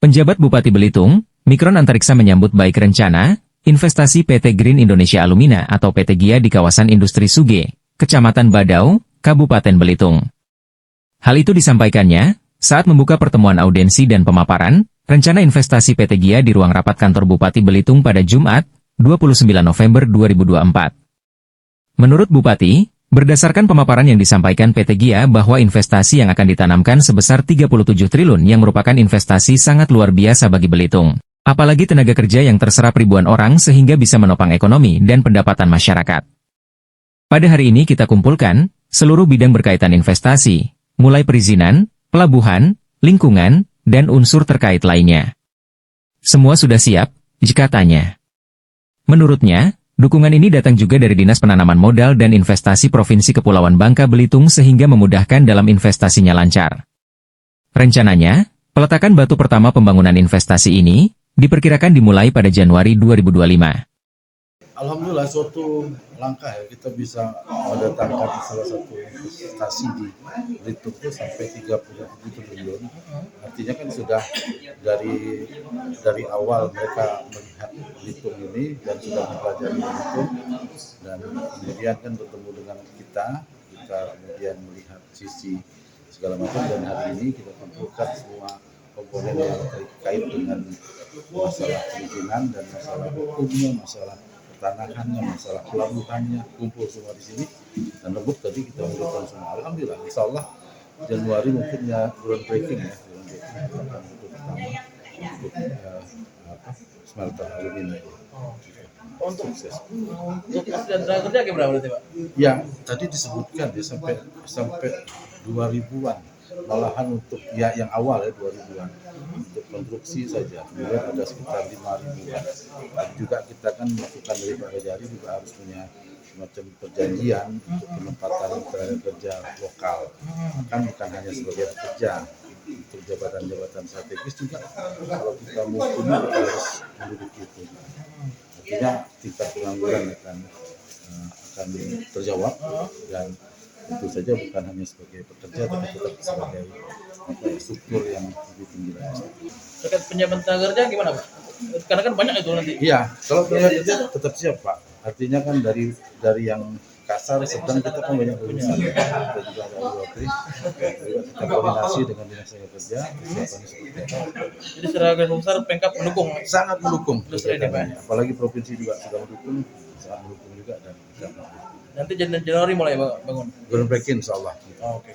Penjabat Bupati Belitung, Mikron Antariksa menyambut baik rencana investasi PT Green Indonesia Alumina atau PT GIA di kawasan industri Suge, Kecamatan Badau, Kabupaten Belitung. Hal itu disampaikannya saat membuka pertemuan audiensi dan pemaparan rencana investasi PT GIA di ruang rapat kantor Bupati Belitung pada Jumat, 29 November 2024. Menurut Bupati, berdasarkan pemaparan yang disampaikan PT GIA bahwa investasi yang akan ditanamkan sebesar 37 triliun yang merupakan investasi sangat luar biasa bagi Belitung. Apalagi tenaga kerja yang terserap ribuan orang sehingga bisa menopang ekonomi dan pendapatan masyarakat. Pada hari ini kita kumpulkan seluruh bidang berkaitan investasi, mulai perizinan, pelabuhan, lingkungan, dan unsur terkait lainnya. Semua sudah siap, jika tanya. Menurutnya, dukungan ini datang juga dari Dinas Penanaman Modal dan Investasi Provinsi Kepulauan Bangka Belitung sehingga memudahkan dalam investasinya lancar. Rencananya, peletakan batu pertama pembangunan investasi ini diperkirakan dimulai pada Januari 2025. Alhamdulillah suatu langkah ya, kita bisa mendatangkan salah satu investasi di Belitung itu sampai 37 triliun. Artinya kan sudah dari awal mereka melihat Belitung ini dan sudah mempelajari Belitung, dan kemudian kan bertemu dengan kita kemudian melihat sisi segala macam, dan hari ini kita kumpulkan semua komponen yang terkait dengan masalah perizinan dan masalah hukumnya, masalah tanahannya, masalah pelabuhannya, kumpul semua di sini, dan rebut tadi kita mengumpulkan semua. Alhamdulillah, insya Allah Januari mungkin ya groundbreaking ya, pertama untuk smelter alumina ini. Untuk dan tenaga kerja kayak berapa berarti Pak? Ya, tadi disebutkan ya sampai 2000-an, malahan untuk ya yang awal ya 2000-an untuk konstruksi saja, kemudian ada sekitar 5.000-an. Dan juga kita kan melakukan dari Pak Kejari juga harus punya semacam perjanjian untuk penempatan tenaga kerja lokal, kan bukan hanya sebagai pekerja, untuk jabatan-jabatan strategis juga kalau kita mau punya kita harus menduduki itu. Artinya tingkat pengangguran akan terjawab, dan tentu saja bukan hanya sebagai pekerja tapi tetap sebagai struktur yang lebih tinggi lagi. Terkait penyiapan tenaga kerja gimana Pak? Karena kan banyak itu nanti. Iya, kalau tenaga kerja tetap siap Pak. Artinya kan dari yang kasar sedang kita kan banyak urusan. Kita juga ada wakil, kita koordinasi dengan dinas tenaga kerja, kesiapannya seperti apa. Jadi secara garis besar Pemkab mendukung. Sangat mendukung. Ini, apalagi provinsi juga sudah mendukung, sangat mendukung juga, dan kita nanti Januari mulai bangun. groundbreaking insyaallah. Oke.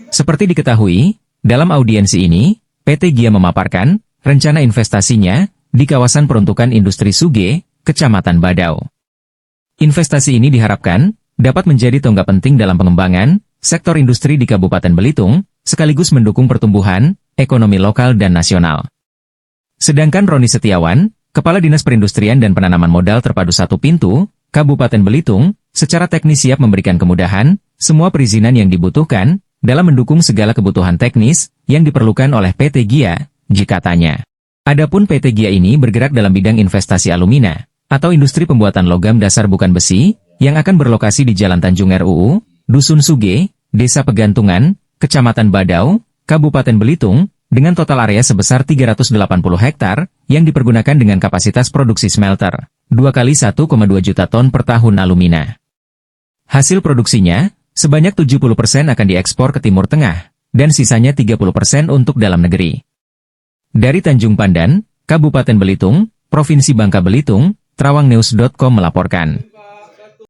Seperti diketahui, dalam audiensi ini, PT GIA memaparkan rencana investasinya di kawasan peruntukan industri Suge, Kecamatan Badau. Investasi ini diharapkan dapat menjadi tonggak penting dalam pengembangan sektor industri di Kabupaten Belitung, sekaligus mendukung pertumbuhan ekonomi lokal dan nasional. Sedangkan Roni Setiawan, Kepala Dinas Perindustrian dan Penanaman Modal Terpadu Satu Pintu, Kabupaten Belitung, secara teknis siap memberikan kemudahan semua perizinan yang dibutuhkan dalam mendukung segala kebutuhan teknis yang diperlukan oleh PT GIA, jika tanya. Adapun PT GIA ini bergerak dalam bidang investasi alumina atau industri pembuatan logam dasar bukan besi yang akan berlokasi di Jalan Tanjung RUU, Dusun Suge, Desa Pegantungan, Kecamatan Badau, Kabupaten Belitung, dengan total area sebesar 380 hektar yang dipergunakan dengan kapasitas produksi smelter 2 kali 1,2 juta ton per tahun alumina. Hasil produksinya sebanyak 70% akan diekspor ke Timur Tengah dan sisanya 30% untuk dalam negeri. Dari Tanjung Pandan, Kabupaten Belitung, Provinsi Bangka Belitung, TrawangNews.com melaporkan.